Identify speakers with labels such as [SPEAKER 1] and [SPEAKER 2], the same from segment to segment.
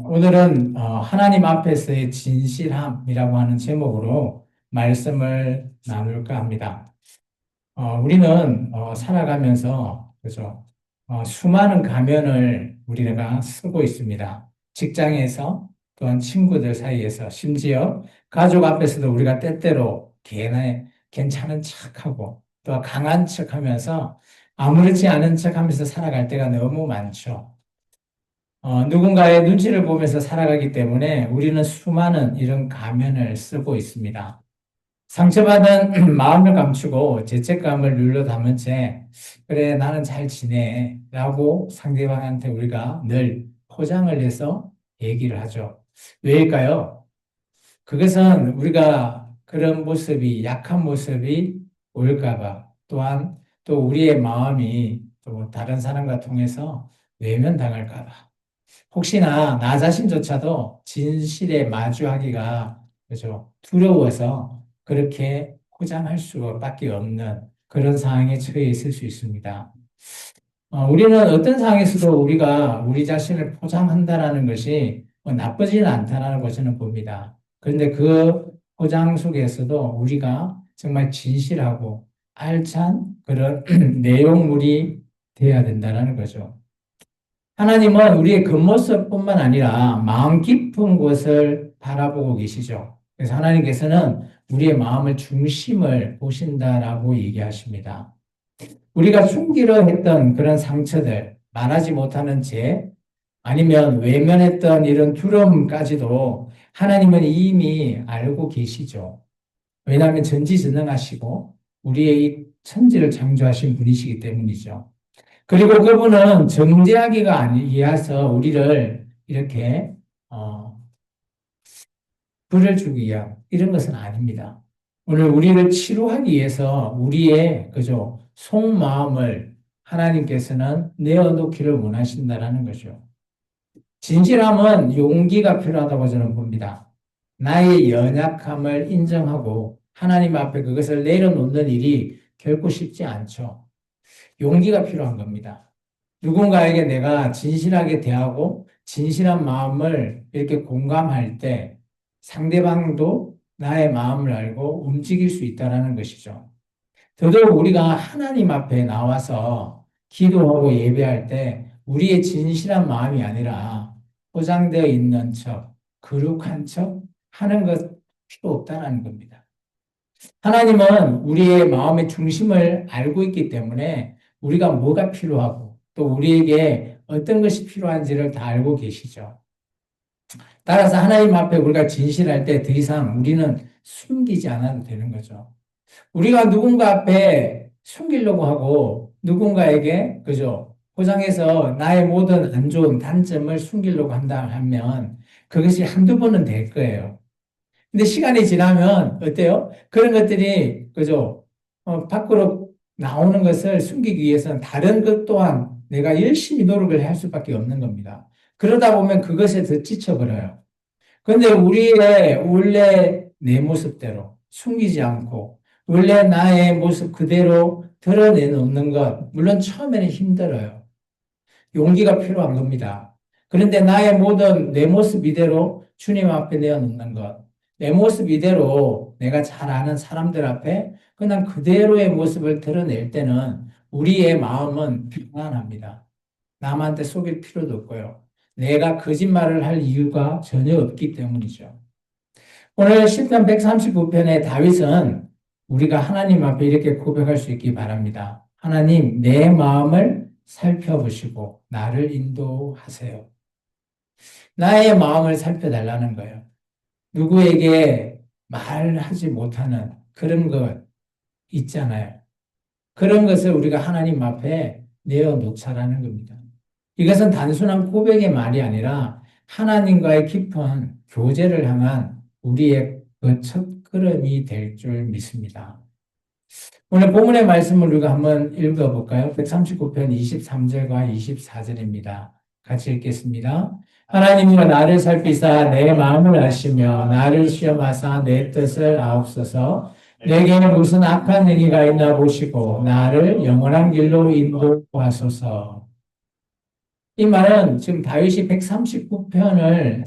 [SPEAKER 1] 오늘은 하나님 앞에서의 진실함이라고 하는 제목으로 말씀을 나눌까 합니다. 우리는 살아가면서 그죠? 수많은 가면을 우리가 쓰고 있습니다. 직장에서 또한 친구들 사이에서 심지어 가족 앞에서도 우리가 때때로 괜찮은 척하고 또 강한 척하면서 아무렇지 않은 척하면서 살아갈 때가 너무 많죠. 누군가의 눈치를 보면서 살아가기 때문에 우리는 수많은 이런 가면을 쓰고 있습니다. 상처받은 마음을 감추고 죄책감을 눌러 담은 채, 그래, 나는 잘 지내. 라고 상대방한테 우리가 늘 포장을 해서 얘기를 하죠. 왜일까요? 그것은 우리가 그런 모습이, 약한 모습이 보일까봐, 또한 또 우리의 마음이 또 다른 사람과 통해서 외면당할까봐. 혹시나 나 자신조차도 진실에 마주하기가 그죠? 두려워서 그렇게 포장할 수밖에 없는 그런 상황에 처해 있을 수 있습니다. 우리는 어떤 상황에서도 우리가 우리 자신을 포장한다라는 것이 나쁘지는 않다라는 것을 봅니다. 그런데 그 포장 속에서도 우리가 정말 진실하고 알찬 그런 내용물이 되어야 된다는 거죠. 하나님은 우리의 겉모습뿐만 아니라 마음 깊은 곳을 바라보고 계시죠. 그래서 하나님께서는 우리의 마음을 중심을 보신다라고 얘기하십니다. 우리가 숨기려 했던 그런 상처들, 말하지 못하는 죄, 아니면 외면했던 이런 두려움까지도 하나님은 이미 알고 계시죠. 왜냐하면 전지전능하시고 우리의 이 천지를 창조하신 분이시기 때문이죠. 그리고 그분은 정죄하기가 아니어서 우리를 이렇게 벌을 주기 위한 이런 것은 아닙니다. 오늘 우리를 치료하기 위해서 우리의 그죠 속마음을 하나님께서는 내어놓기를 원하신다라는 거죠. 진실함은 용기가 필요하다고 저는 봅니다. 나의 연약함을 인정하고 하나님 앞에 그것을 내려놓는 일이 결코 쉽지 않죠. 용기가 필요한 겁니다. 누군가에게 내가 진실하게 대하고 진실한 마음을 이렇게 공감할 때 상대방도 나의 마음을 알고 움직일 수 있다는 것이죠. 더더욱 우리가 하나님 앞에 나와서 기도하고 예배할 때 우리의 진실한 마음이 아니라 포장되어 있는 척, 거룩한 척 하는 것 필요 없다는 겁니다. 하나님은 우리의 마음의 중심을 알고 있기 때문에 우리가 뭐가 필요하고 또 우리에게 어떤 것이 필요한지를 다 알고 계시죠. 따라서 하나님 앞에 우리가 진실할 때 더 이상 우리는 숨기지 않아도 되는 거죠. 우리가 누군가 앞에 숨기려고 하고 누군가에게 그죠? 포장해서 나의 모든 안 좋은 단점을 숨기려고 한다 하면 그것이 한두 번은 될 거예요. 근데 시간이 지나면 어때요? 그런 것들이 그죠? 밖으로 나오는 것을 숨기기 위해서는 다른 것 또한 내가 열심히 노력을 할 수밖에 없는 겁니다. 그러다 보면 그것에 더 지쳐버려요. 그런데 우리의 원래 내 모습대로 숨기지 않고 원래 나의 모습 그대로 드러내놓는 것, 물론 처음에는 힘들어요. 용기가 필요한 겁니다. 그런데 나의 모든 내 모습 이대로 주님 앞에 내어놓는 것, 내 모습 이대로 내가 잘 아는 사람들 앞에 그냥 그대로의 모습을 드러낼 때는 우리의 마음은 평안합니다. 남한테 속일 필요도 없고요. 내가 거짓말을 할 이유가 전혀 없기 때문이죠. 오늘 시편 139편의 다윗은 우리가 하나님 앞에 이렇게 고백할 수 있기 바랍니다. 하나님, 내 마음을 살펴보시고 나를 인도하세요. 나의 마음을 살펴달라는 거예요. 누구에게 말하지 못하는 그런 것 있잖아요. 그런 것을 우리가 하나님 앞에 내어놓자라는 겁니다. 이것은 단순한 고백의 말이 아니라 하나님과의 깊은 교제를 향한 우리의 그 첫걸음이 될 줄 믿습니다. 오늘 본문의 말씀을 우리가 한번 읽어볼까요? 139편 23절과 24절입니다. 같이 읽겠습니다. 하나님이여 나를 살피사 내 마음을 아시며 나를 시험하사 내 뜻을 아옵소서. 내게 무슨 악한 행위가 있나 보시고 나를 영원한 길로 인도하소서. 이 말은 지금 다윗이 139편을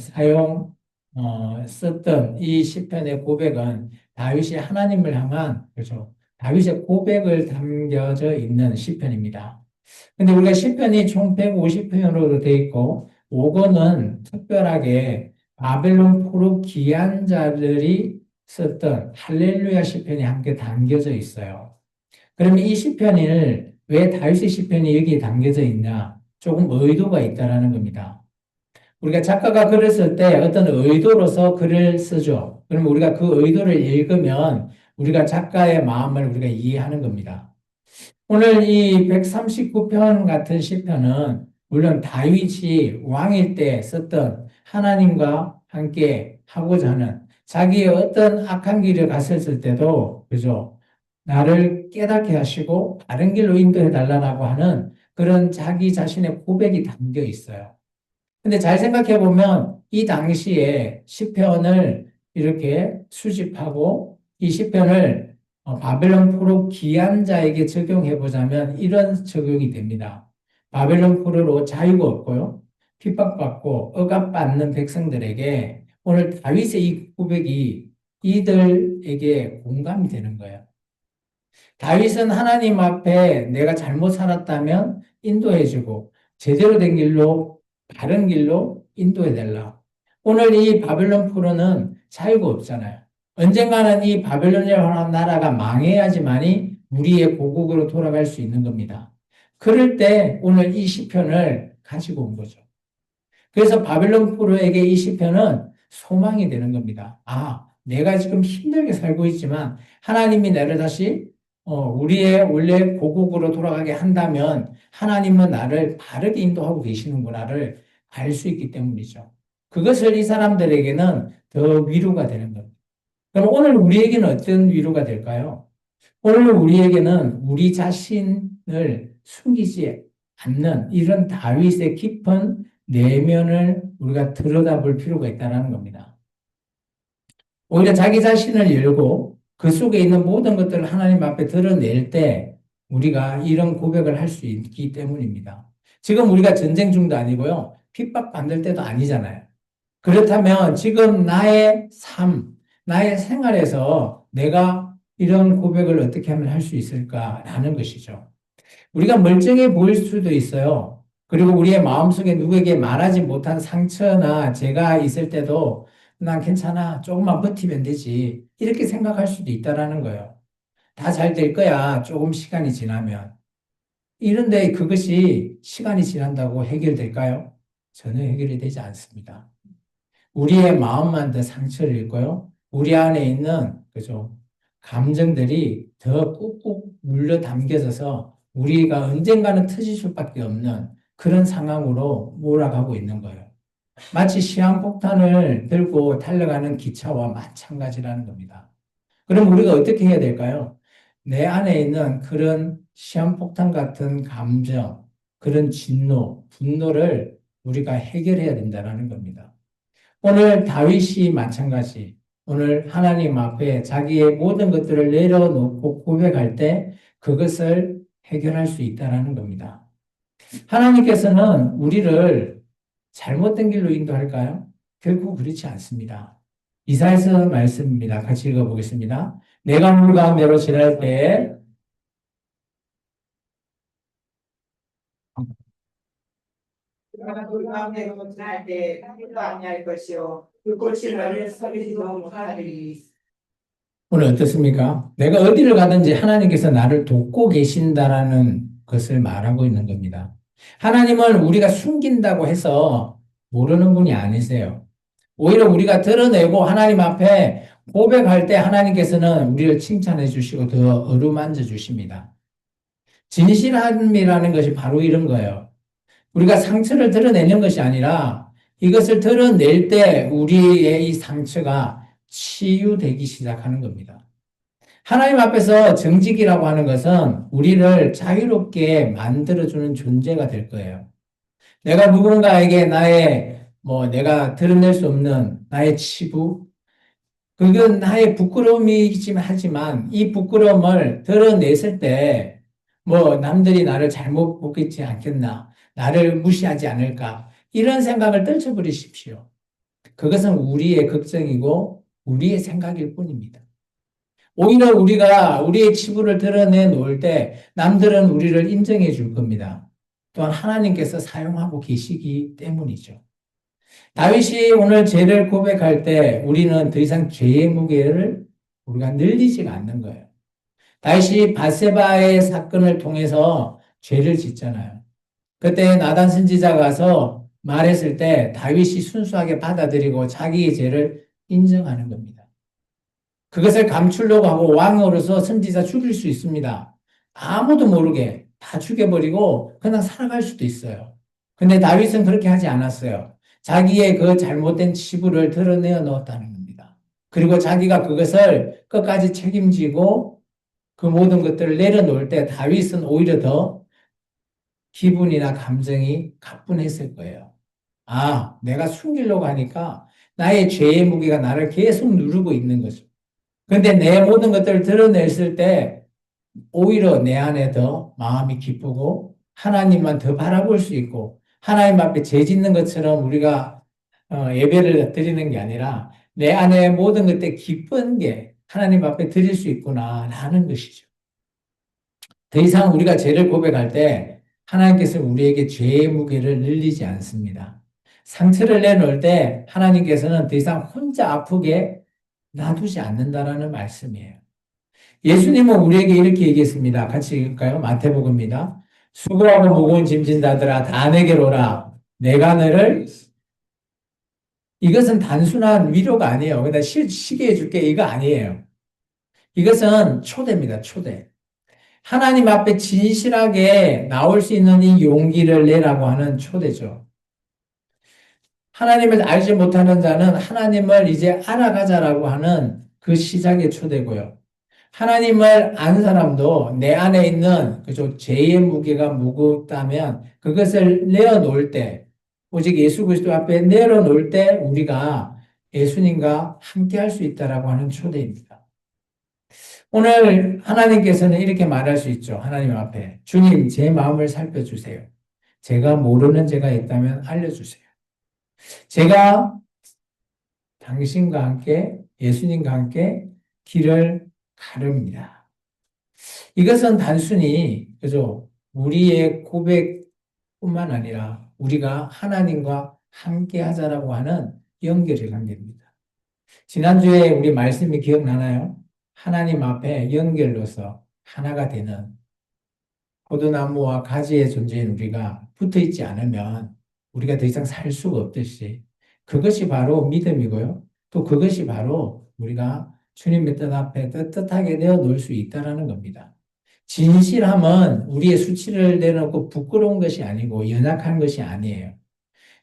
[SPEAKER 1] 썼던 이 시편의 고백은 다윗이 하나님을 향한, 그죠? 다윗의 고백을 담겨져 있는 시편입니다. 근데 우리가 시편이 총 150편으로 되어 있고, 5권은 특별하게 바벨론 포로 귀한 자들이 썼던 할렐루야 시편이 함께 담겨져 있어요. 그러면 이 시편을 왜 다윗의 시편이 여기에 담겨져 있냐? 조금 의도가 있다라는 겁니다. 우리가 작가가 글을 쓸 때 어떤 의도로서 글을 쓰죠. 그러면 우리가 그 의도를 읽으면 우리가 작가의 마음을 우리가 이해하는 겁니다. 오늘 이 139편 같은 시편은 물론 다윗이 왕일 때 썼던 하나님과 함께 하고자 하는 자기의 어떤 악한 길을 갔었을 때도 그죠? 나를 깨닫게 하시고 다른 길로 인도해 달라고 하는 그런 자기 자신의 고백이 담겨 있어요. 근데 잘 생각해 보면 이 당시에 시편을 이렇게 수집하고 이 시편을 바벨론 포로 귀한 자에게 적용해 보자면 이런 적용이 됩니다. 바벨론 포로로 자유가 없고요. 핍박받고 억압받는 백성들에게 오늘 다윗의 이 고백이 이들에게 공감이 되는 거예요. 다윗은 하나님 앞에 내가 잘못 살았다면 인도해주고 제대로 된 길로 바른 길로 인도해달라. 오늘 이 바벨론 포로는 자유가 없잖아요. 언젠가는 이 바벨론이라는 나라가 망해야지만이 우리의 고국으로 돌아갈 수 있는 겁니다. 그럴 때 오늘 이 시편을 가지고 온 거죠. 그래서 바벨론 포로에게 이 시편은 소망이 되는 겁니다. 아, 내가 지금 힘들게 살고 있지만 하나님이 나를 다시 우리의 원래 고국으로 돌아가게 한다면 하나님은 나를 바르게 인도하고 계시는구나를 알 수 있기 때문이죠. 그것을 이 사람들에게는 더 위로가 되는 겁니다. 그럼 오늘 우리에게는 어떤 위로가 될까요? 오늘 우리에게는 우리 자신을 숨기지 않는 이런 다윗의 깊은 내면을 우리가 들여다볼 필요가 있다는 겁니다. 오히려 자기 자신을 열고 그 속에 있는 모든 것들을 하나님 앞에 드러낼 때 우리가 이런 고백을 할 수 있기 때문입니다. 지금 우리가 전쟁 중도 아니고요. 핍박받을 때도 아니잖아요. 그렇다면 지금 나의 삶, 나의 생활에서 내가 이런 고백을 어떻게 하면 할 수 있을까라는 것이죠. 우리가 멀쩡해 보일 수도 있어요. 그리고 우리의 마음속에 누구에게 말하지 못한 상처나 죄가 있을 때도 난 괜찮아. 조금만 버티면 되지. 이렇게 생각할 수도 있다라는 거예요. 다 잘 될 거야. 조금 시간이 지나면. 이런데 그것이 시간이 지난다고 해결될까요? 전혀 해결이 되지 않습니다. 우리의 마음만 더 상처를 입고요. 우리 안에 있는, 그죠? 감정들이 더 꾹꾹 눌려 담겨져서 우리가 언젠가는 터질 수밖에 없는 그런 상황으로 몰아가고 있는 거예요. 마치 시한폭탄을 들고 달려가는 기차와 마찬가지라는 겁니다. 그럼 우리가 어떻게 해야 될까요? 내 안에 있는 그런 시한폭탄 같은 감정, 그런 진노, 분노를 우리가 해결해야 된다는 겁니다. 오늘 다윗이 마찬가지. 오늘 하나님 앞에 자기의 모든 것들을 내려놓고 고백할 때 그것을 해결할 수 있다는 겁니다. 하나님께서는 우리를 잘못된 길로 인도할까요? 결국 그렇지 않습니다. 이사야서 말씀입니다. 같이 읽어보겠습니다. 내가 물 가운데로 지날 때에
[SPEAKER 2] 그가 물 가운데로 지날 때 하늘도 아니할 것이요 그 꽃이 너를 서리지도 못하리니.
[SPEAKER 1] 오늘 어떻습니까? 내가 어디를 가든지 하나님께서 나를 돕고 계신다라는 것을 말하고 있는 겁니다. 하나님은 우리가 숨긴다고 해서 모르는 분이 아니세요. 오히려 우리가 드러내고 하나님 앞에 고백할 때 하나님께서는 우리를 칭찬해 주시고 더 어루만져 주십니다. 진실함이라는 것이 바로 이런 거예요. 우리가 상처를 드러내는 것이 아니라 이것을 드러낼 때 우리의 이 상처가 치유되기 시작하는 겁니다. 하나님 앞에서 정직이라고 하는 것은 우리를 자유롭게 만들어주는 존재가 될 거예요. 내가 누군가에게 내가 드러낼 수 없는 나의 치부, 그건 나의 부끄러움이지만 하지만 이 부끄러움을 드러냈을 때, 남들이 나를 잘못 보겠지 않겠나. 나를 무시하지 않을까? 이런 생각을 떨쳐버리십시오. 그것은 우리의 걱정이고 우리의 생각일 뿐입니다. 오히려 우리가 우리의 치부를 드러내 놓을 때 남들은 우리를 인정해 줄 겁니다. 또한 하나님께서 사용하고 계시기 때문이죠. 다윗이 오늘 죄를 고백할 때 우리는 더 이상 죄의 무게를 우리가 늘리지가 않는 거예요. 다윗이 바세바의 사건을 통해서 죄를 짓잖아요. 그때 나단 선지자가 가서 말했을 때 다윗이 순수하게 받아들이고 자기의 죄를 인정하는 겁니다. 그것을 감추려고 하고 왕으로서 선지자 죽일 수 있습니다. 아무도 모르게 다 죽여버리고 그냥 살아갈 수도 있어요. 근데 다윗은 그렇게 하지 않았어요. 자기의 그 잘못된 치부를 드러내어 놓았다는 겁니다. 그리고 자기가 그것을 끝까지 책임지고 그 모든 것들을 내려놓을 때 다윗은 오히려 더 기분이나 감정이 가뿐했을 거예요. 아, 내가 숨기려고 하니까 나의 죄의 무게가 나를 계속 누르고 있는 거죠. 근데 내 모든 것들을 드러냈을 때 오히려 내 안에 더 마음이 기쁘고 하나님만 더 바라볼 수 있고 하나님 앞에 죄 짓는 것처럼 우리가 예배를 드리는 게 아니라 내 안에 모든 것들 기쁜 게 하나님 앞에 드릴 수 있구나라는 것이죠. 더 이상 우리가 죄를 고백할 때 하나님께서 우리에게 죄의 무게를 늘리지 않습니다. 상처를 내놓을 때 하나님께서는 더 이상 혼자 아프게 놔두지 않는다라는 말씀이에요. 예수님은 우리에게 이렇게 얘기했습니다. 같이 읽을까요? 마태복음입니다. 수고하고 무거운 짐진 자들아 다 내게로 오라. 내가 너를 이것은 단순한 위로가 아니에요. 그냥 쉬게 해줄게 이거 아니에요. 이것은 초대입니다. 초대. 하나님 앞에 진실하게 나올 수 있는 이 용기를 내라고 하는 초대죠. 하나님을 알지 못하는 자는 하나님을 이제 알아가자라고 하는 그 시작의 초대고요. 하나님을 안 사람도 내 안에 있는 그죠 죄의 무게가 무겁다면 그것을 내어놓을 때 오직 예수 그리스도 앞에 내려놓을 때 우리가 예수님과 함께 할 수 있다라고 하는 초대입니다. 오늘 하나님께서는 이렇게 말할 수 있죠. 하나님 앞에 주님 제 마음을 살펴주세요. 제가 모르는 죄가 있다면 알려주세요. 제가 당신과 함께 예수님과 함께 길을 가릅니다. 이것은 단순히 그죠 우리의 고백뿐만 아니라 우리가 하나님과 함께 하자라고 하는 연결의 관계입니다. 지난주에 우리 말씀이 기억나나요? 하나님 앞에 연결로서 하나가 되는 포도나무와 가지의 존재인 우리가 붙어 있지 않으면 우리가 더 이상 살 수가 없듯이 그것이 바로 믿음이고요. 또 그것이 바로 우리가 주님의 뜻 앞에 떳떳하게 내어놓을 수 있다는 겁니다. 진실함은 우리의 수치를 내놓고 부끄러운 것이 아니고 연약한 것이 아니에요.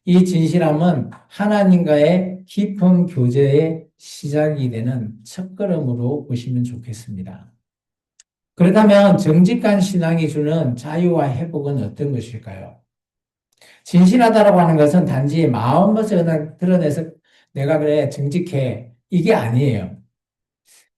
[SPEAKER 1] 이 진실함은 하나님과의 깊은 교제의 시작이 되는 첫걸음으로 보시면 좋겠습니다. 그렇다면 정직한 신앙이 주는 자유와 회복은 어떤 것일까요? 진실하다라고 하는 것은 단지 마음을 드러내서 내가 그래 정직해 이게 아니에요.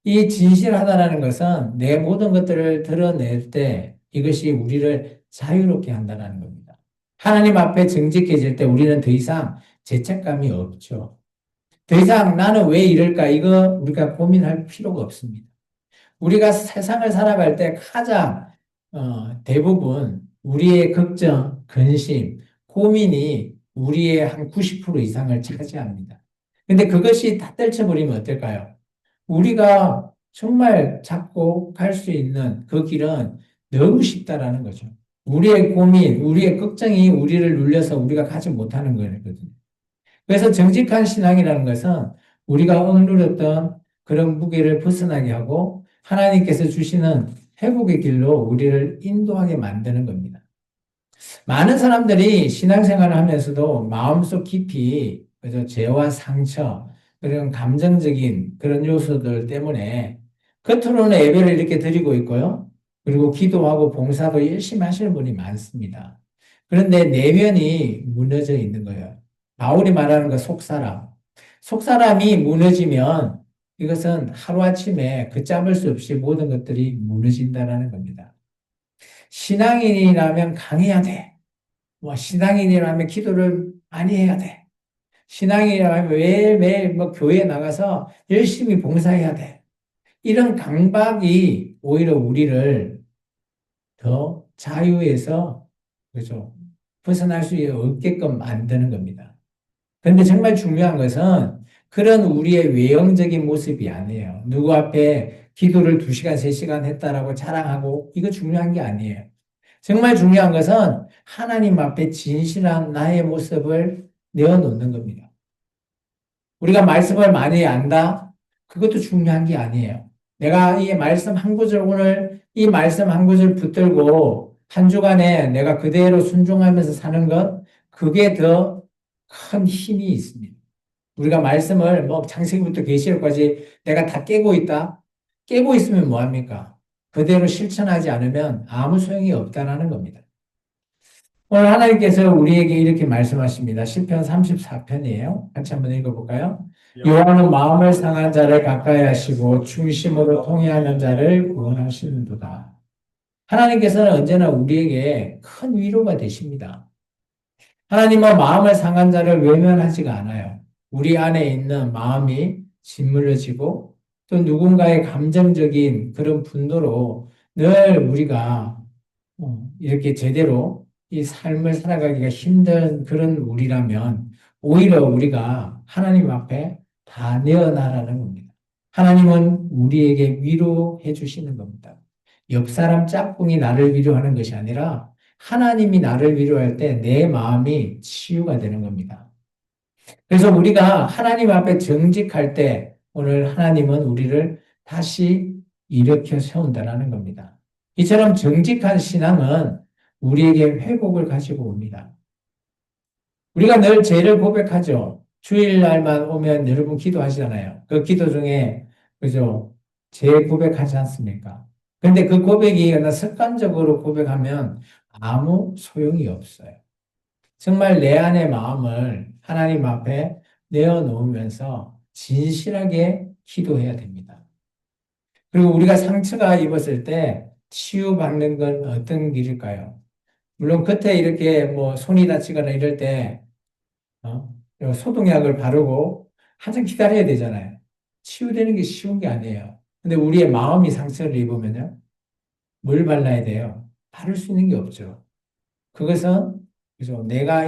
[SPEAKER 1] 이 진실하다라는 것은 내 모든 것들을 드러낼 때 이것이 우리를 자유롭게 한다는 겁니다. 하나님 앞에 정직해질 때 우리는 더 이상 죄책감이 없죠. 더 이상 나는 왜 이럴까 이거 우리가 고민할 필요가 없습니다. 우리가 세상을 살아갈 때 가장 대부분 우리의 걱정, 근심, 고민이 우리의 한 90% 이상을 차지합니다. 근데 그것이 다 떨쳐버리면 어떨까요? 우리가 정말 잡고 갈 수 있는 그 길은 너무 쉽다라는 거죠. 우리의 고민, 우리의 걱정이 우리를 눌려서 우리가 가지 못하는 거거든요. 그래서 정직한 신앙이라는 것은 우리가 억누렸던 그런 무게를 벗어나게 하고 하나님께서 주시는 회복의 길로 우리를 인도하게 만드는 겁니다. 많은 사람들이 신앙생활을 하면서도 마음속 깊이 그죠? 죄와 상처, 그런 감정적인 그런 요소들 때문에 겉으로는 예배를 이렇게 드리고 있고요. 그리고 기도하고 봉사도 열심히 하시는 분이 많습니다. 그런데 내면이 무너져 있는 거예요. 바울이 말하는 거 속사람. 속사람이 무너지면 이것은 하루아침에 걷잡을 수 없이 모든 것들이 무너진다는 겁니다. 신앙인이라면 강해야 돼. 뭐 신앙인이라면 기도를 많이 해야 돼. 신앙인이라면 매일매일 뭐 교회에 나가서 열심히 봉사해야 돼. 이런 강박이 오히려 우리를 더 자유에서, 그죠? 벗어날 수 없게끔 만드는 겁니다. 그런데 정말 중요한 것은 그런 우리의 외형적인 모습이 아니에요. 누구 앞에 기도를 2시간, 3시간 했다라고 자랑하고 이거 중요한 게 아니에요. 정말 중요한 것은 하나님 앞에 진실한 나의 모습을 내어놓는 겁니다. 우리가 말씀을 많이 안다? 그것도 중요한 게 아니에요. 내가 이 말씀 한 구절 오늘 이 말씀 한 구절 붙들고 한 주간에 내가 그대로 순종하면서 사는 것, 그게 더 큰 힘이 있습니다. 우리가 말씀을 뭐 창세기부터 계시록까지 내가 다 깨고 있다? 깨고 있으면 뭐합니까? 그대로 실천하지 않으면 아무 소용이 없다라는 겁니다. 오늘 하나님께서 우리에게 이렇게 말씀하십니다. 시편 34편이에요. 같이 한번 읽어볼까요? 여호와는 마음을 상한 자를 가까이 하시고 중심으로 통회하는 자를 구원하시는도다. 하나님께서는 언제나 우리에게 큰 위로가 되십니다. 하나님은 마음을 상한 자를 외면하지가 않아요. 우리 안에 있는 마음이 짓물러지고 또 누군가의 감정적인 그런 분노로 늘 우리가 이렇게 제대로 이 삶을 살아가기가 힘든 그런 우리라면 오히려 우리가 하나님 앞에 다 내어놔라는 겁니다. 하나님은 우리에게 위로해 주시는 겁니다. 옆 사람 짝꿍이 나를 위로하는 것이 아니라 하나님이 나를 위로할 때 내 마음이 치유가 되는 겁니다. 그래서 우리가 하나님 앞에 정직할 때 오늘 하나님은 우리를 다시 일으켜 세운다는 겁니다. 이처럼 정직한 신앙은 우리에게 회복을 가지고 옵니다. 우리가 늘 죄를 고백하죠. 주일날만 오면 여러분 기도하시잖아요. 그 기도 중에, 그죠? 죄 고백하지 않습니까? 근데 그 고백이 습관적으로 고백하면 아무 소용이 없어요. 정말 내 안의 마음을 하나님 앞에 내어놓으면서 진실하게 기도해야 됩니다. 그리고 우리가 상처가 입었을 때 치유받는 건 어떤 길일까요? 물론 겉에 이렇게 뭐 손이 다치거나 이럴 때 소독약을 바르고 한참 기다려야 되잖아요. 치유되는 게 쉬운 게 아니에요. 근데 우리의 마음이 상처를 입으면요, 뭘 발라야 돼요? 바를 수 있는 게 없죠. 그것은 그죠? 내가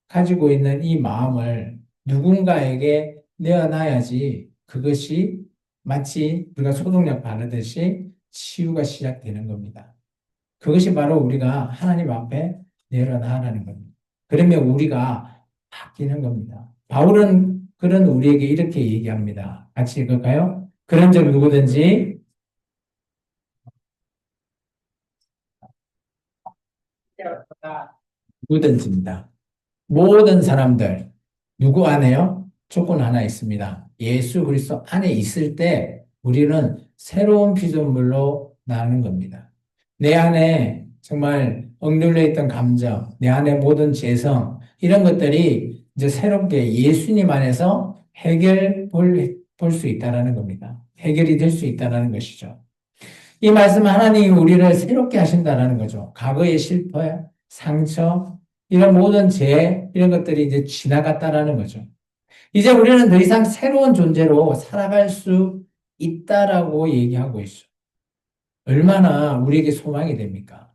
[SPEAKER 1] 가지고 있는 이 마음을 누군가에게 내어놔야지 그것이 마치 우리가 소독약 바르듯이 치유가 시작되는 겁니다. 그것이 바로 우리가 하나님 앞에 내려놔라는 겁니다. 그러면 우리가 바뀌는 겁니다. 바울은 그런 우리에게 이렇게 얘기합니다. 같이 읽을까요? 그런즉 누구든지 누구든지입니다. 모든 사람들 누구 안에요? 조건 하나 있습니다. 예수 그리스도 안에 있을 때 우리는 새로운 피조물로 나는 겁니다. 내 안에 정말 억눌려 있던 감정, 내 안에 모든 재성 이런 것들이 이제 새롭게 예수님 안에서 볼 수 있다라는 겁니다. 해결이 될 수 있다라는 것이죠. 이 말씀 하나님이 우리를 새롭게 하신다라는 거죠. 과거의 실패, 상처, 이런 모든 죄, 이런 것들이 이제 지나갔다라는 거죠. 이제 우리는 더 이상 새로운 존재로 살아갈 수 있다라고 얘기하고 있어요. 얼마나 우리에게 소망이 됩니까?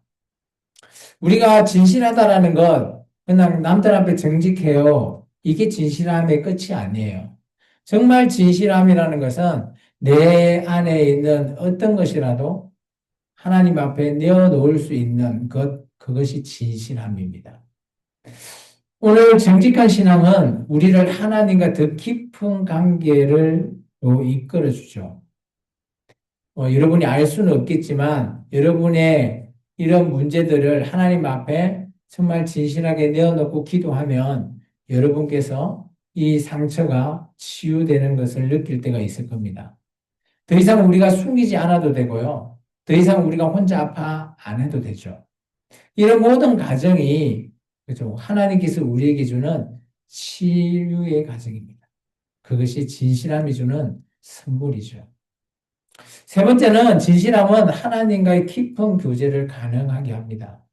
[SPEAKER 1] 우리가 진실하다라는 것, 그냥 남들 앞에 정직해요. 이게 진실함의 끝이 아니에요. 정말 진실함이라는 것은 내 안에 있는 어떤 것이라도 하나님 앞에 내어놓을 수 있는 것, 그것이 진실함입니다. 오늘 정직한 신앙은 우리를 하나님과 더 깊은 관계를 또 이끌어주죠. 여러분이 알 수는 없겠지만 여러분의 이런 문제들을 하나님 앞에 정말 진실하게 내어놓고 기도하면 여러분께서 이 상처가 치유되는 것을 느낄 때가 있을 겁니다. 더 이상 우리가 숨기지 않아도 되고요. 더 이상 우리가 혼자 아파 안 해도 되죠. 이런 모든 과정이 그죠? 하나님께서 우리에게 주는 치유의 과정입니다. 그것이 진실함이 주는 선물이죠. 세 번째는 진실함은 하나님과의 깊은 교제를 가능하게 합니다.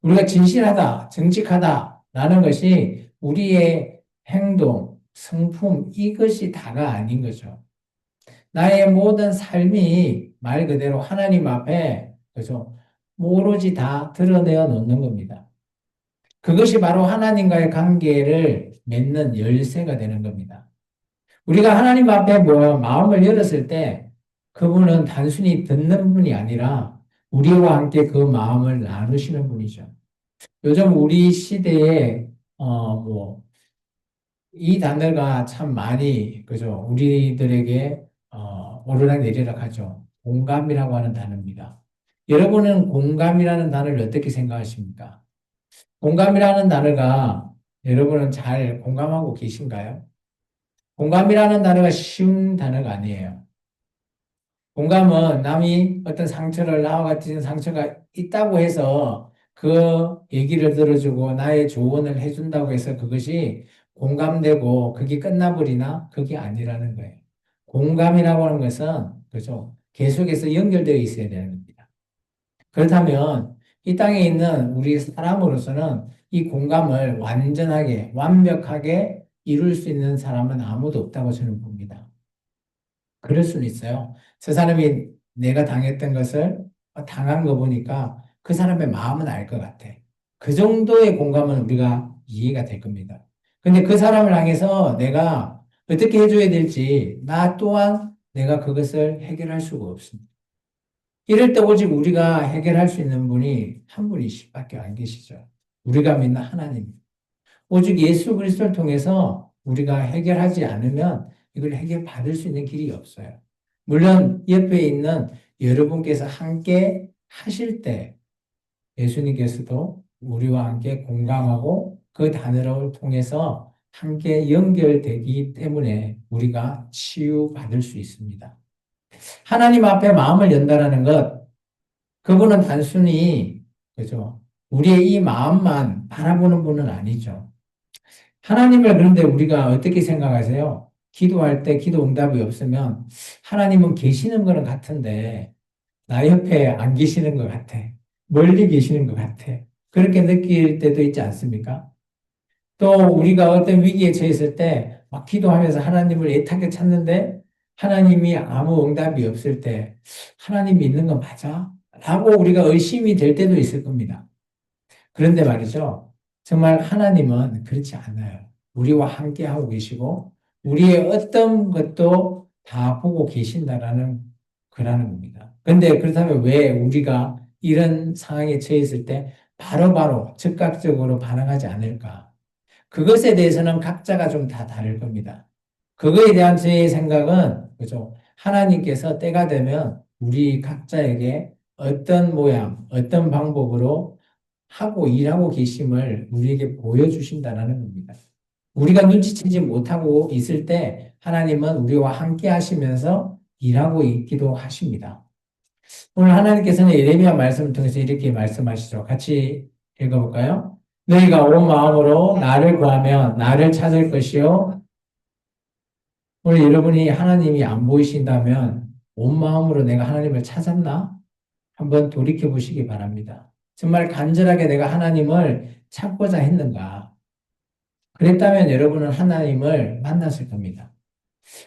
[SPEAKER 1] 우리가 진실하다, 정직하다라는 것이 우리의 행동, 성품, 이것이 다가 아닌 거죠. 나의 모든 삶이 말 그대로 하나님 앞에, 그죠? 오로지 다 드러내어 놓는 겁니다. 그것이 바로 하나님과의 관계를 맺는 열쇠가 되는 겁니다. 우리가 하나님 앞에 마음을 열었을 때 그분은 단순히 듣는 분이 아니라 우리와 함께 그 마음을 나누시는 분이죠. 요즘 우리 시대에 이 단어가 참 많이 그죠 우리들에게 오르락내리락 하죠. 공감이라고 하는 단어입니다. 여러분은 공감이라는 단어를 어떻게 생각하십니까? 공감이라는 단어가 여러분은 잘 공감하고 계신가요? 공감이라는 단어가 쉬운 단어가 아니에요. 공감은 남이 어떤 상처를 나와 같은 상처가 있다고 해서 그 얘기를 들어주고 나의 조언을 해준다고 해서 그것이 공감되고 그게 끝나버리나? 그게 아니라는 거예요. 공감이라고 하는 것은 그죠? 계속해서 연결되어 있어야 되는 겁니다. 그렇다면 이 땅에 있는 우리 사람으로서는 이 공감을 완전하게 완벽하게 이룰 수 있는 사람은 아무도 없다고 저는 봅니다. 그럴 수는 있어요. 저 사람이 내가 당했던 것을 당한 거 보니까 그 사람의 마음은 알 것 같아. 그 정도의 공감은 우리가 이해가 될 겁니다. 근데 그 사람을 향해서 내가 어떻게 해줘야 될지 나 또한 내가 그것을 해결할 수가 없습니다. 이럴 때 오직 우리가 해결할 수 있는 분이 한 분이밖에 안 계시죠. 우리가 믿는 하나님. 오직 예수 그리스도를 통해서 우리가 해결하지 않으면 이걸 해결받을 수 있는 길이 없어요. 물론 옆에 있는 여러분께서 함께 하실 때 예수님께서도 우리와 함께 공감하고 그 단어를 통해서 함께 연결되기 때문에 우리가 치유받을 수 있습니다. 하나님 앞에 마음을 연다라는 것, 그분은 단순히, 그죠? 우리의 이 마음만 바라보는 분은 아니죠. 하나님을 그런데 우리가 어떻게 생각하세요? 기도할 때 기도 응답이 없으면 하나님은 계시는 거는 같은데 나 옆에 안 계시는 것 같아. 멀리 계시는 것 같아. 그렇게 느낄 때도 있지 않습니까? 또 우리가 어떤 위기에 처했을 때 막 기도하면서 하나님을 애타게 찾는데 하나님이 아무 응답이 없을 때 하나님이 있는 건 맞아? 라고 우리가 의심이 될 때도 있을 겁니다. 그런데 말이죠. 정말 하나님은 그렇지 않아요. 우리와 함께 하고 계시고, 우리의 어떤 것도 다 보고 계신다라는 거라는 겁니다. 근데 그렇다면 왜 우리가 이런 상황에 처했을 때 바로바로 즉각적으로 반응하지 않을까? 그것에 대해서는 각자가 좀 다 다를 겁니다. 그거에 대한 제 생각은, 그죠? 하나님께서 때가 되면 우리 각자에게 어떤 모양, 어떤 방법으로 하고 일하고 계심을 우리에게 보여주신다는 겁니다. 우리가 눈치채지 못하고 있을 때 하나님은 우리와 함께 하시면서 일하고 있기도 하십니다. 오늘 하나님께서는 예레미야 말씀을 통해서 이렇게 말씀하시죠. 같이 읽어볼까요? 너희가 온 마음으로 나를 구하면 나를 찾을 것이요. 오늘 여러분이 하나님이 안 보이신다면 온 마음으로 내가 하나님을 찾았나? 한번 돌이켜 보시기 바랍니다. 정말 간절하게 내가 하나님을 찾고자 했는가? 그랬다면 여러분은 하나님을 만났을 겁니다.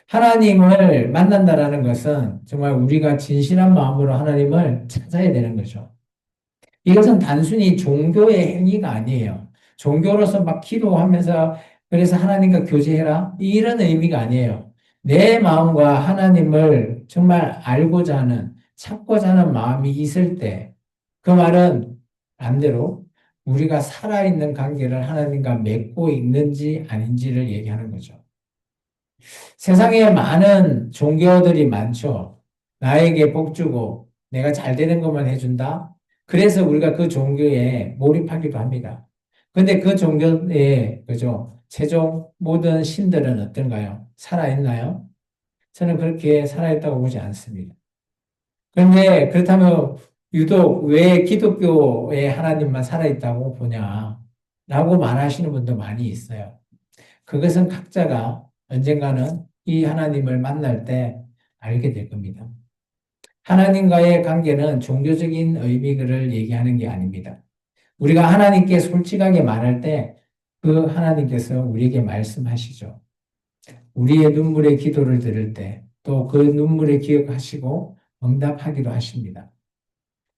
[SPEAKER 1] 하나님을 만난다라는 것은 정말 우리가 진실한 마음으로 하나님을 찾아야 되는 거죠. 이것은 단순히 종교의 행위가 아니에요. 종교로서 막 기도하면서 그래서 하나님과 교제해라. 이런 의미가 아니에요. 내 마음과 하나님을 정말 알고자 하는, 찾고자 하는 마음이 있을 때, 그 말은 반대로 우리가 살아있는 관계를 하나님과 맺고 있는지 아닌지를 얘기하는 거죠. 세상에 많은 종교들이 많죠. 나에게 복 주고 내가 잘 되는 것만 해준다. 그래서 우리가 그 종교에 몰입하기도 합니다. 근데 그 종교의, 그죠? 최종 모든 신들은 어떤가요? 살아있나요? 저는 그렇게 살아있다고 보지 않습니다. 그런데 그렇다면 유독 왜 기독교의 하나님만 살아있다고 보냐? 라고 말하시는 분도 많이 있어요. 그것은 각자가 언젠가는 이 하나님을 만날 때 알게 될 겁니다. 하나님과의 관계는 종교적인 의미를 얘기하는 게 아닙니다. 우리가 하나님께 솔직하게 말할 때 그 하나님께서 우리에게 말씀하시죠. 우리의 눈물의 기도를 들을 때 또 그 눈물을 기억하시고 응답하기도 하십니다.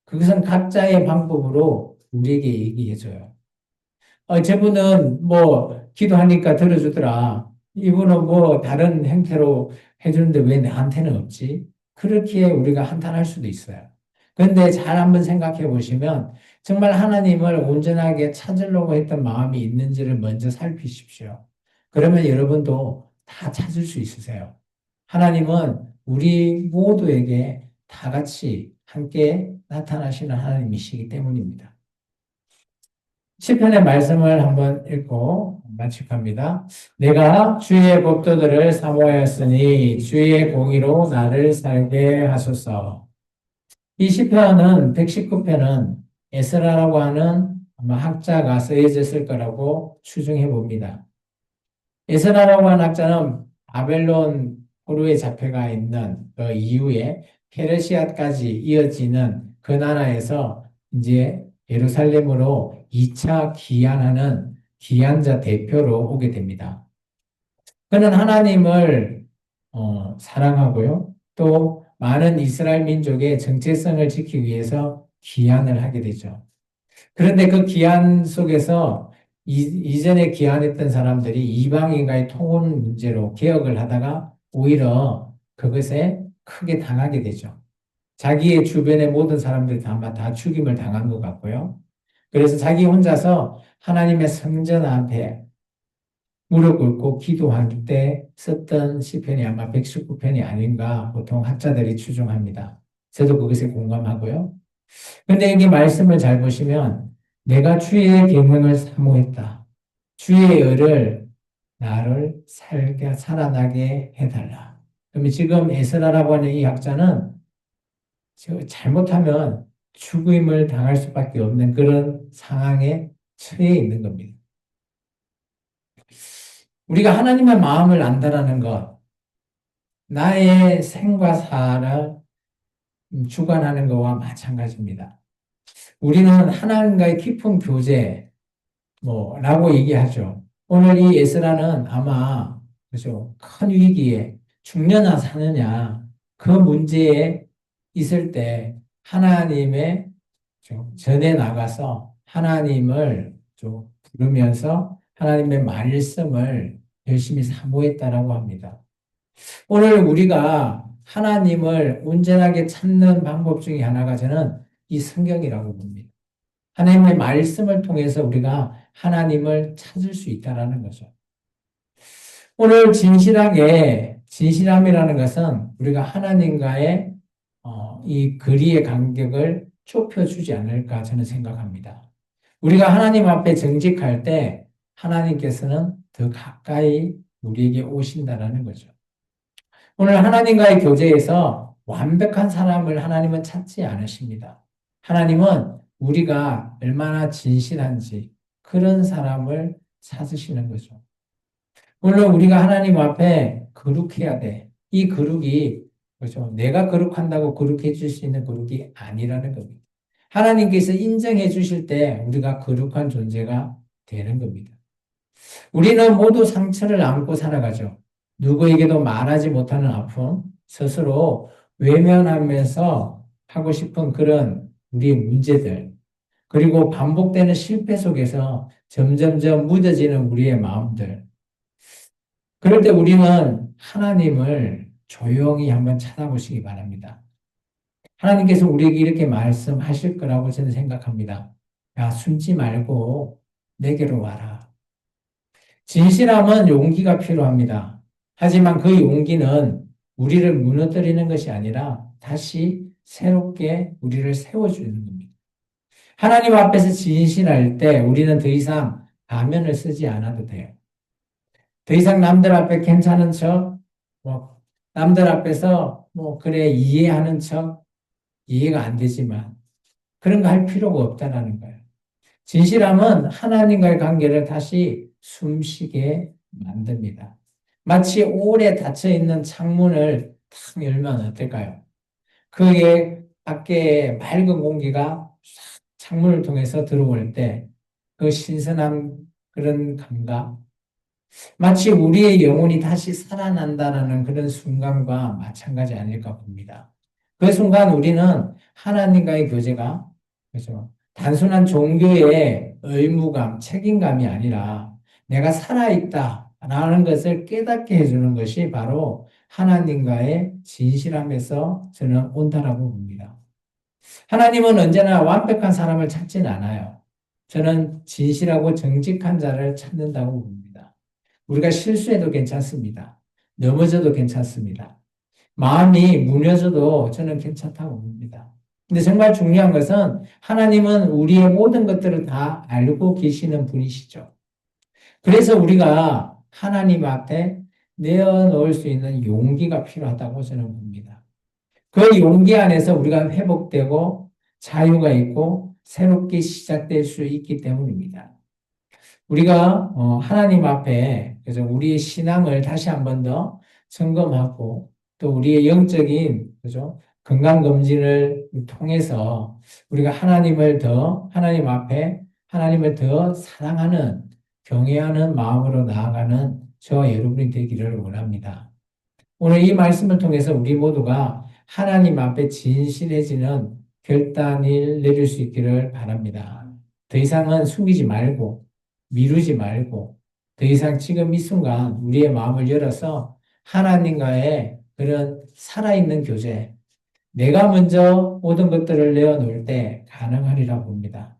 [SPEAKER 1] 그것은 각자의 방법으로 우리에게 얘기해줘요. 저분은 뭐 기도하니까 들어주더라. 이분은 뭐 다른 형태로 해주는데 왜 나한테는 없지? 그렇게 우리가 한탄할 수도 있어요. 그런데 잘 한번 생각해 보시면 정말 하나님을 온전하게 찾으려고 했던 마음이 있는지를 먼저 살피십시오. 그러면 여러분도 다 찾을 수 있으세요. 하나님은 우리 모두에게 다 같이 함께 나타나시는 하나님이시기 때문입니다. 시편의 말씀을 한번 읽고 마치합니다. 내가 주의 법도들을 사모하였으니 주의 공의로 나를 살게 하소서. 이 시편은 119편은 에스라라고 하는 아마 학자가 쓰여졌을 거라고 추정해 봅니다. 에스라라고 하는 학자는 바벨론 포로에 잡혀가 있는 그 이후에 페르시아까지 이어지는 그 나라에서 이제 예루살렘으로 2차 귀환하는 귀환자 대표로 오게 됩니다. 그는 하나님을 사랑하고요. 또 많은 이스라엘 민족의 정체성을 지키기 위해서 귀환을 하게 되죠. 그런데 그 귀환 속에서 이전에 귀환했던 사람들이 이방인과의 통혼 문제로 개혁을 하다가 오히려 그것에 크게 당하게 되죠. 자기의 주변의 모든 사람들이 아마 다 죽임을 당한 것 같고요. 그래서 자기 혼자서 하나님의 성전 앞에 무릎 꿇고 기도할 때 썼던 시편이 아마 119편이 아닌가 보통 학자들이 추정합니다. 저도 그것에 공감하고요. 근데 여기 말씀을 잘 보시면 내가 주의 계명을 사모했다. 주의 의를 나를 살아나게 해달라. 그러면 지금 에스라라고 하는 이 학자는 잘못하면 죽임을 당할 수밖에 없는 그런 상황에 처해 있는 겁니다. 우리가 하나님의 마음을 안다라는 것, 나의 생과 사를 주관하는 것과 마찬가지입니다. 우리는 하나님과의 깊은 교제, 라고 얘기하죠. 오늘 이 에스라는 아마, 그죠, 큰 위기에 죽느냐 사느냐, 그 문제에 있을 때 하나님의 전에 나가서 하나님을 좀 부르면서 하나님의 말씀을 열심히 사모했다라고 합니다. 오늘 우리가 하나님을 온전하게 찾는 방법 중에 하나가 저는 이 성경이라고 봅니다. 하나님의 말씀을 통해서 우리가 하나님을 찾을 수 있다라는 거죠. 오늘 진실함이라는 것은 우리가 하나님과의 이 거리의 간격을 좁혀주지 않을까 저는 생각합니다. 우리가 하나님 앞에 정직할 때 하나님께서는 더 가까이 우리에게 오신다라는 거죠. 오늘 하나님과의 교제에서 완벽한 사람을 하나님은 찾지 않으십니다. 하나님은 우리가 얼마나 진실한지 그런 사람을 찾으시는 거죠. 물론 우리가 하나님 앞에 거룩해야 돼. 이 거룩이 그렇죠. 내가 거룩한다고 거룩해 줄 수 있는 거룩이 아니라는 겁니다. 하나님께서 인정해 주실 때 우리가 거룩한 존재가 되는 겁니다. 우리는 모두 상처를 안고 살아가죠. 누구에게도 말하지 못하는 아픔, 스스로 외면하면서 하고 싶은 그런 우리의 문제들, 그리고 반복되는 실패 속에서 점점점 무뎌지는 우리의 마음들. 그럴 때 우리는 하나님을 조용히 한번 찾아보시기 바랍니다. 하나님께서 우리에게 이렇게 말씀하실 거라고 저는 생각합니다. 야, 숨지 말고 내게로 와라. 진실함은 용기가 필요합니다. 하지만 그 용기는 우리를 무너뜨리는 것이 아니라 다시 새롭게 우리를 세워주는 겁니다. 하나님 앞에서 진실할 때 우리는 더 이상 가면을 쓰지 않아도 돼요. 더 이상 남들 앞에 괜찮은 척, 남들 앞에서 그래, 이해하는 척, 이해가 안 되지만 그런 거 할 필요가 없다는 거예요. 진실함은 하나님과의 관계를 다시 숨쉬게 만듭니다. 마치 오래 닫혀 있는 창문을 탁 열면 어떨까요? 그게 밖에 맑은 공기가 싹 창문을 통해서 들어올 때 그 신선한 그런 감각, 마치 우리의 영혼이 다시 살아난다라는 그런 순간과 마찬가지 아닐까 봅니다. 그 순간 우리는 하나님과의 교제가, 그죠? 단순한 종교의 의무감, 책임감이 아니라 내가 살아있다라는 것을 깨닫게 해주는 것이 바로 하나님과의 진실함에서 저는 온다라고 봅니다. 하나님은 언제나 완벽한 사람을 찾진 않아요. 저는 진실하고 정직한 자를 찾는다고 봅니다. 우리가 실수해도 괜찮습니다. 넘어져도 괜찮습니다. 마음이 무너져도 저는 괜찮다고 봅니다. 근데 정말 중요한 것은 하나님은 우리의 모든 것들을 다 알고 계시는 분이시죠. 그래서 우리가 하나님 앞에 내어놓을 수 있는 용기가 필요하다고 저는 봅니다. 그 용기 안에서 우리가 회복되고 자유가 있고 새롭게 시작될 수 있기 때문입니다. 우리가 하나님 앞에 그래서 우리의 신앙을 다시 한번 더 점검하고 또 우리의 영적인 그죠? 건강 검진을 통해서 우리가 하나님 앞에 하나님을 더 사랑하는 경외하는 마음으로 나아가는 저와 여러분이 되기를 원합니다. 오늘 이 말씀을 통해서 우리 모두가 하나님 앞에 진실해지는 결단을 내릴 수 있기를 바랍니다. 더 이상은 숨기지 말고, 미루지 말고, 더 이상 지금 이 순간 우리의 마음을 열어서 하나님과의 그런 살아있는 교제, 내가 먼저 모든 것들을 내어놓을 때 가능하리라 봅니다.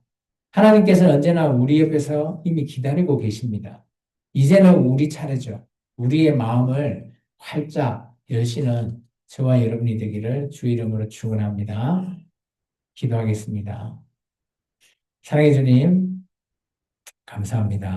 [SPEAKER 1] 하나님께서는 언제나 우리 옆에서 이미 기다리고 계십니다. 이제는 우리 차례죠. 우리의 마음을 활짝 여시는 저와 여러분이 되기를 주 이름으로 축원합니다. 기도하겠습니다. 사랑해 주님, 감사합니다.